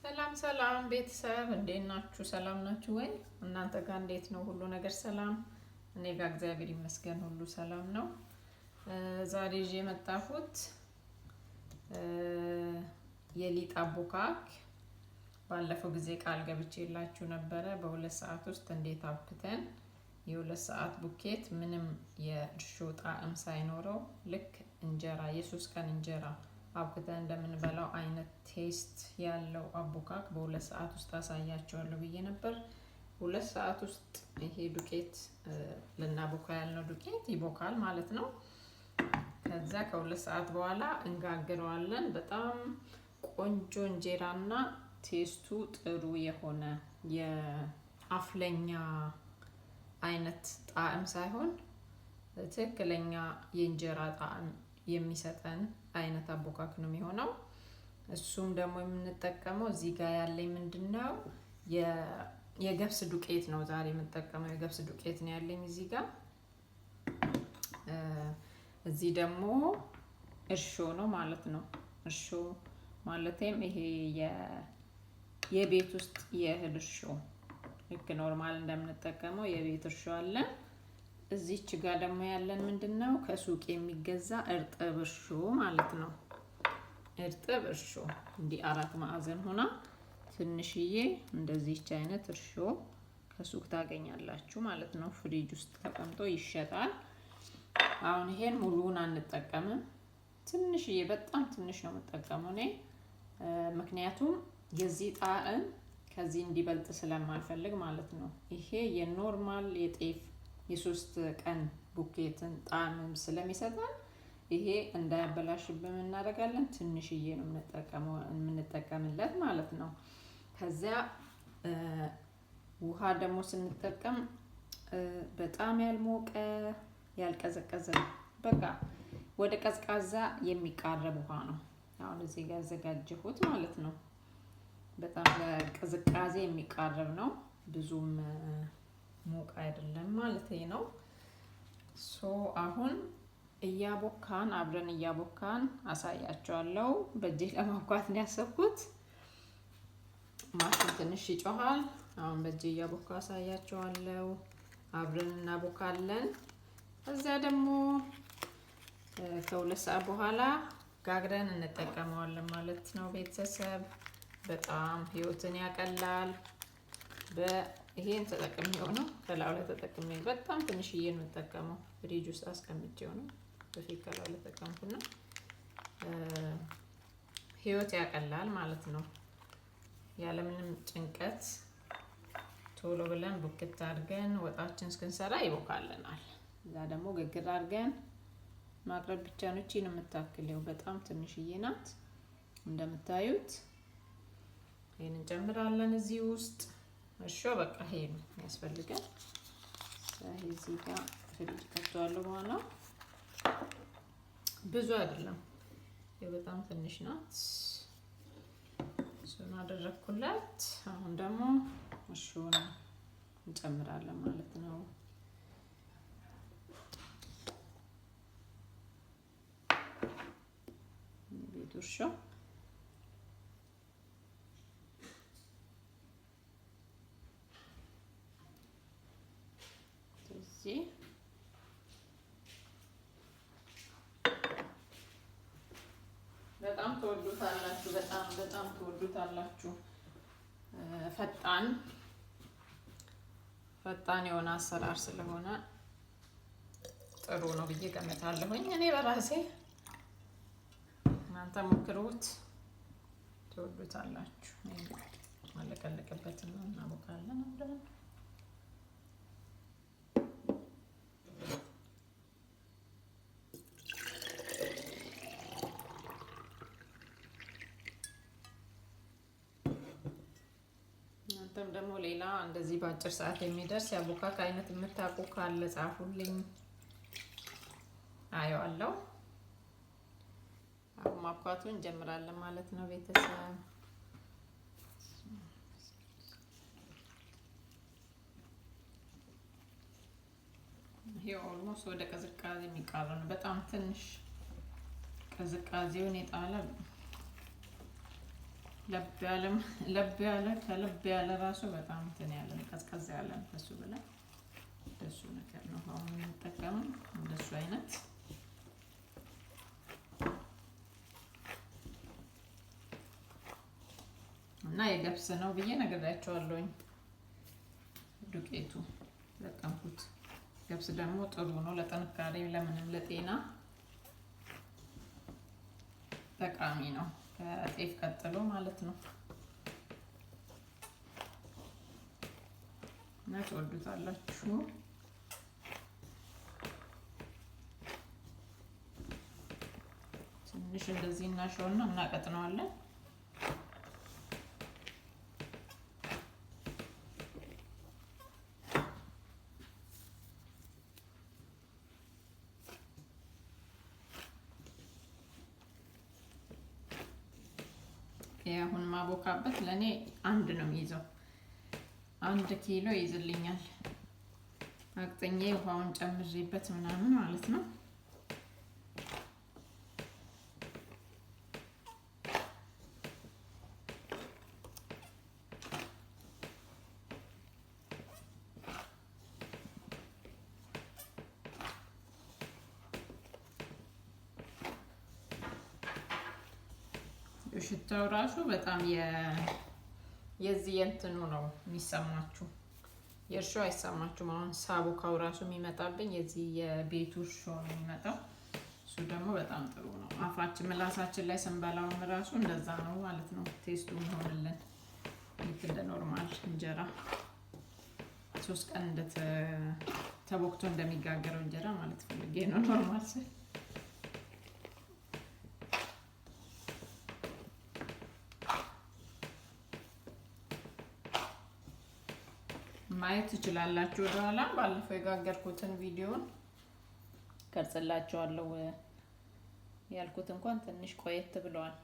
ሰላም ሰላም ቤተሰብ እንዴት ናችሁ? ሰላም ናችሁ ወይ? እናንተ ጋር እንዴት ነው? ሁሉ ነገር ሰላም? እኔ ጋር እግዚአብሔር ይመስገን ሁሉ ሰላም ነው። ዛሬ ይዤ የመጣሁት የሊጥ አቦካክ ባለፈው ጊዜ ቃል ገብቼላችሁ ነበረ። በሁለት ሰዓት ውስጥ እንዴት አብክተን የሁለት ሰዓት ቡኬት ምንም የእርሾ ጣዕም ሳይኖረው ልክ እንጀራ የሶስት ቀን እንጀራ አብክተን እንደምንበላው አይነት ቴስት ያለው አቦካክ በሁለት ሰዓት ውስጥ አሳያችኋለሁ ብዬ ነበር። ሁለት ሰዓት ውስጥ ይሄ ዱቄት ልናቦካ ያልነው ዱቄት ይቦካል ማለት ነው። ከዛ ከሁለት ሰዓት በኋላ እንጋግረዋለን። በጣም ቆንጆ እንጀራና ቴስቱ ጥሩ የሆነ የአፍለኛ አይነት ጣዕም ሳይሆን ትክክለኛ የእንጀራ ጣዕም የሚሰጠን አይነት አቦካክ ነው የሚሆነው። እሱም ደግሞ የምንጠቀመው እዚህ ጋር ያለኝ ምንድነው የገብስ ዱቄት ነው። ዛሬ የምንጠቀመው የገብስ ዱቄት ነው ያለኝ እዚህ ጋር። እዚህ ደግሞ እርሾ ነው ማለት ነው። እርሾ ማለትም ይሄ የቤት ውስጥ የእህል እርሾ ልክ ኖርማል እንደምንጠቀመው የቤት እርሾ አለ። እዚች ጋር ደግሞ ያለን ምንድነው ከሱቅ የሚገዛ እርጥብ እርሾ ማለት ነው። እርጥብ እርሾ እንዲህ አራት ማዕዘን ሆና ትንሽዬ እንደዚህች አይነት እርሾ ከሱቅ ታገኛላችሁ ማለት ነው። ፍሪጅ ውስጥ ተቀምጦ ይሸጣል። አሁን ይሄን ሙሉውን አንጠቀምም። ትንሽዬ በጣም ትንሽ ነው የምጠቀመው እኔ ምክንያቱም የዚህ ጣዕም ከዚህ እንዲበልጥ ስለማልፈልግ ማለት ነው። ይሄ የኖርማል የጤፍ የሶስት ቀን ቡኬትን ጣዕም ስለሚሰጠን ይሄ እንዳያበላሽብን እናደርጋለን። ትንሽዬ ነው የምንጠቀምለት ማለት ነው። ከዚያ ውሃ ደግሞ ስንጠቀም በጣም ያልሞቀ ያልቀዘቀዘ በቃ ወደ ቀዝቃዛ የሚቃረብ ውሃ ነው አሁን እዚህ ጋር ያዘጋጀሁት ማለት ነው። በጣም ለቅዝቃዜ የሚቃረብ ነው፣ ብዙም ሞቅ አይደለም ማለት ነው። አሁን እያቦካን አብረን እያቦካን አሳያችኋለሁ። በእጄ ለማብኳት ነው ያሰብኩት። ማሽን ትንሽ ይጮሃል። አሁን በእጄ እያቦካ አሳያችኋለሁ። አብረን እናቦካለን። እዚያ ደግሞ ከሁለት ሰዓት በኋላ ጋግረን እንጠቀመዋለን ማለት ነው። ቤተሰብ በጣም ህይወትን ያቀላል። ይሄን ተጠቅሜው ነው ከላው ላይ ተጠቅሜ በጣም ትንሽዬ ነው የምጠቀመው። ፍሪጅ ውስጥ አስቀምጬው ነው በፊት ከላው ላይ ተጠቀምኩና ህይወት ያቀላል ማለት ነው። ያለምንም ጭንቀት ቶሎ ብለን ቡክት አድርገን ወጣችን እስክንሰራ ይቦካልናል። እዛ ደግሞ ግግር አድርገን ማቅረብ ብቻ ነው። እቺን የምታክለው በጣም ትንሽዬ ናት እንደምታዩት። ይሄን እንጨምራለን እዚህ ውስጥ። እሺ በቃ ይሄ ነው ያስፈልጋል። እዚህ ጋር ፍሪጅ ከተዋለው በኋላ ብዙ አይደለም በጣም ትንሽ ናት። እሱን አደረኩላት። አሁን ደግሞ እሺውን እንጨምራለን ማለት ነው። ቤት እርሾ በጣም ተወዱታላችሁ። በጣም ተወዱታላችሁ። ፈጣን የሆነ አሰራር ስለሆነ ጥሩ ነው ብዬ ገምታለሁኝ እኔ በራሴ። እናንተ ሞክሩት ተወዱታላችሁ። ማለቀለቀበትና እናቦካለን አብረን። እናንተም ደግሞ ሌላ እንደዚህ በአጭር ሰዓት የሚደርስ የአቦካክ አይነት የምታውቁ ካለ ጻፉልኝ፣ አየዋለሁ። አሁን ማብኳቱን እንጀምራለን ማለት ነው ቤተሰብ። ይሄ ኦልሞስት ወደ ቅዝቃዜ የሚቃረብ ነው። በጣም ትንሽ ቅዝቃዜውን የጣለ ለብ ያለ ከለብ ያለ ራሱ በጣም እንትን ያለ ቀዝቀዝ ያለ ከሱ በላይ ደሱ ነገር ነው አሁን የምንጠቀመው እንደሱ አይነት እና የገብስ ነው ብዬ ነግሬያቸዋለሁኝ። ዱቄቱ ለቀምኩት። ገብስ ደግሞ ጥሩ ነው ለጥንካሬ ለምንም ለጤና ጠቃሚ ነው ከጤፍ ቀጥሎ ማለት ነው። እና ትወዱታላችሁ። ትንሽ እንደዚህ እናሸውና እናቀጥነዋለን። አሁን ማቦካበት ለኔ አንድ ነው የሚይዘው 1 ኪሎ ይይዝልኛል። አቅጥኜ ውሃውን ጨምሬበት ምናምን ማለት ነው። ሽታው ራሱ በጣም የዚህ እንትኑ ነው የሚሰማችሁ። የእርሾ አይሰማችሁም። አሁን ሳቦካው ራሱ የሚመጣብኝ የዚህ የቤቱ እርሾ ነው የሚመጣው። እሱ ደግሞ በጣም ጥሩ ነው። አፋችን ምላሳችን ላይ ስንበላውም ራሱ እንደዛ ነው ማለት ነው ቴስቱ የሚሆንልን። ልክ እንደ ኖርማል እንጀራ 3 ቀን ተቦክቶ እንደሚጋገረው እንጀራ ማለት ፈልጌ ነው ኖርማል ስል ማየት ትችላላችሁ። ወደኋላ ባለፈው የጋገርኩትን ቪዲዮን ቀርጽላችኋለሁ። ያልኩት እንኳን ትንሽ ቆየት ብለዋል።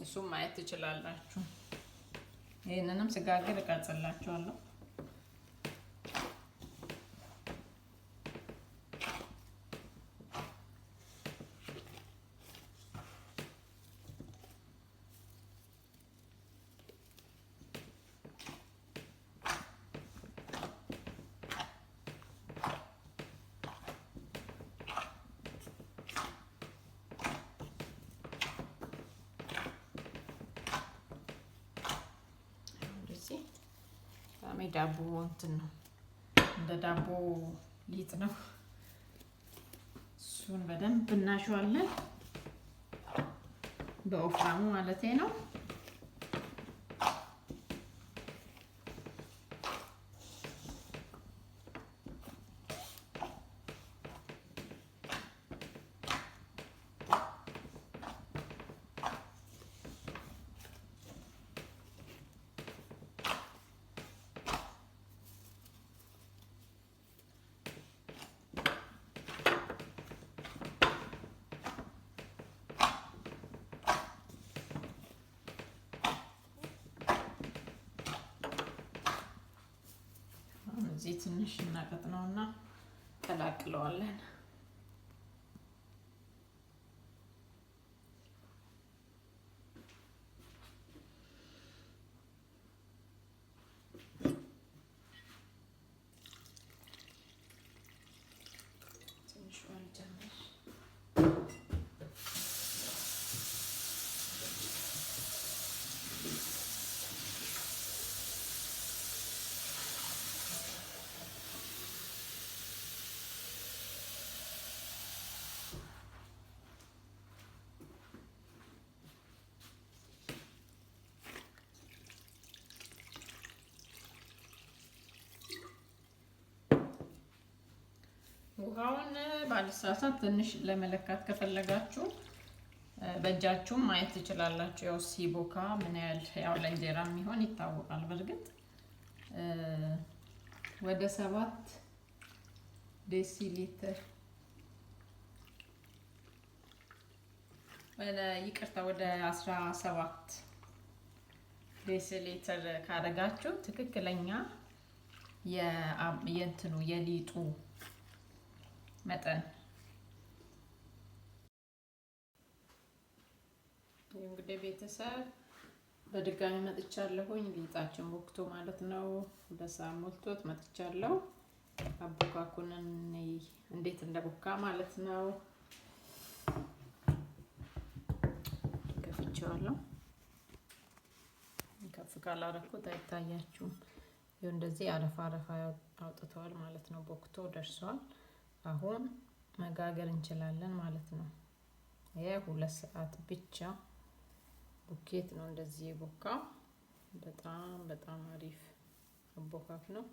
እሱም ማየት ትችላላችሁ። ይሄንንም ስጋግር ቀርጽላችኋለሁ። ዳቦ እንትን ነው እንደ ዳቦ ሊጥ ነው። እሱን በደንብ እናሸዋለን በወፍራሙ ማለቴ ነው። እዚህ ትንሽ እናቀጥነውና ቀላቅለዋለን። ውሃውን ባልሳሳት ትንሽ ለመለካት ከፈለጋችሁ በእጃችሁም ማየት ትችላላችሁ። ያው ሲቦካ ምን ያህል ያው ለእንጀራ የሚሆን ይታወቃል። በርግጥ ወደ 7 ዴሲሊትር ወደ 17 ዴሲሊትር ካደረጋችሁ ትክክለኛ የእንትኑ የሊጡ መጠን እንግዲህ ቤተሰብ በድጋሚ መጥቻለሁኝ። ሊጣችን ቦክቶ ማለት ነው። 2 ሰዓት ሞልቶት መጥቻለሁ። አቦካኩን እንዴት እንደቦካ ማለት ነው። ከፍቼዋለሁ። ከፍ ካላረኩት አይታያችሁም። ይኸው እንደዚህ አረፋ አውጥተዋል ማለት ነው። ቦክቶ ደርሷል። አሁን መጋገር እንችላለን ማለት ነው። ይሄ 2 ሰዓት ብቻ ቡኬት ነው እንደዚህ የቦካው። በጣም አሪፍ አቦካክ ነው።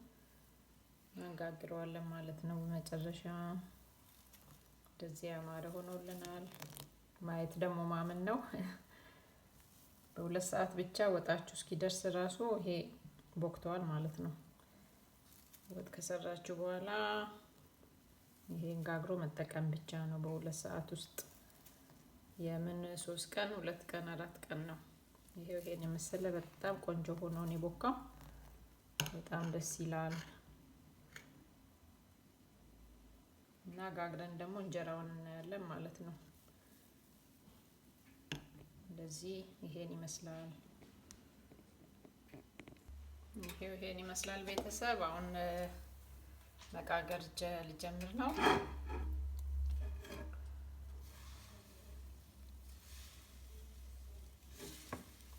መጋግረዋለን ማለት ነው። በመጨረሻ እንደዚህ ያማረ ሆኖልናል። ማየት ደግሞ ማመን ነው። በ2 ሰዓት ብቻ ወጣችሁ እስኪደርስ ራሱ ይሄ ቦክተዋል ማለት ነው። ወጥ ከሰራችሁ በኋላ ይሄን ጋግሮ መጠቀም ብቻ ነው። በ2 ሰዓት ውስጥ የምን 3 ቀን 2 ቀን 4 ቀን ነው። ይሄን የመሰለ በጣም ቆንጆ ሆኖ ነው የቦካው። በጣም ደስ ይላል። እና ጋግረን ደግሞ እንጀራውን እናያለን ማለት ነው። እንደዚህ ይሄን ይመስላል። ይሄን ይመስላል ቤተሰብ። አሁን መጋገር ልጀምር ነው።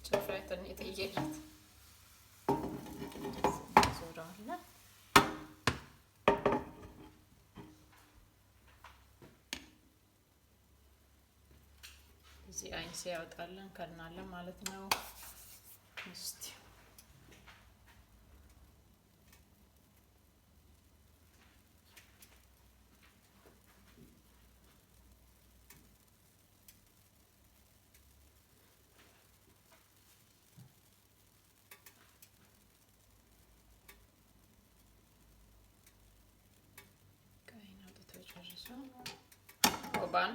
ጨፍራይተን እየተየለት ዞራለ እዚህ አይንስ ያወጣለን ከናለን ማለት ነው። እስቲ ኦባን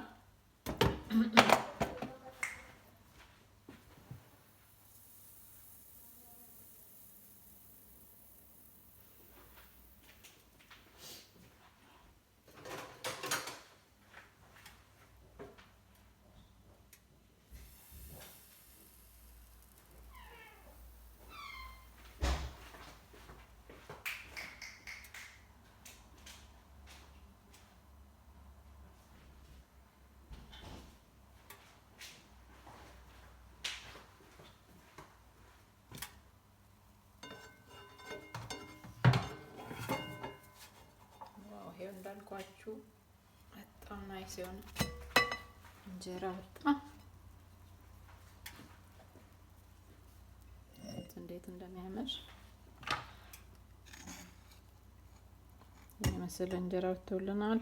እንዳልኳችሁ በጣም ናይስ የሆነ እንጀራ በጣም እንዴት እንደሚያምር የመሰለ እንጀራ ወጥቶልናል።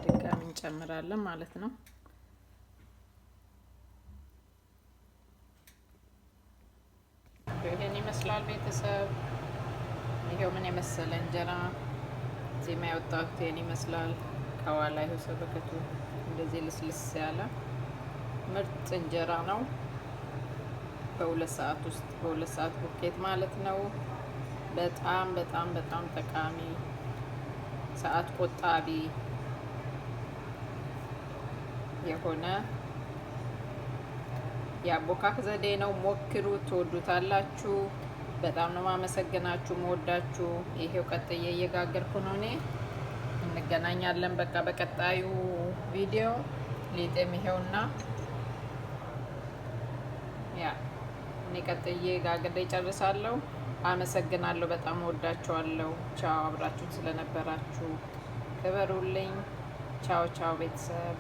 ድጋሚ እንጨምራለን ማለት ነው። ይሄን ይመስላል ቤተሰብ። ይሄው ምን የመሰለ እንጀራ ዜማ ያወጣሁት ይሄን ይመስላል። ከኋላ ይሄው ሰበከቱ እንደዚህ ልስልስ ያለ ምርጥ እንጀራ ነው። በ2 ሰዓት ውስጥ በ2 ሰዓት ቡኬት ማለት ነው። በጣም ጠቃሚ ሰዓት ቆጣቢ የሆነ የአቦካክ ዘዴ ነው። ሞክሩት፣ ትወዱታላችሁ። በጣም ነው ማመሰግናችሁ፣ መወዳችሁ። ይሄው ቀጥዬ እየጋገርኩ ነው እኔ። እንገናኛለን በቃ በቀጣዩ ቪዲዮ። ሊጤም ይሄውና እኔ ቀጥዬ ጋግሬ ጨርሳለሁ። አመሰግናለሁ፣ በጣም ወዳችኋለሁ። ቻው፣ አብራችሁን ስለነበራችሁ ክበሩልኝ። ቻው ቤተሰብ።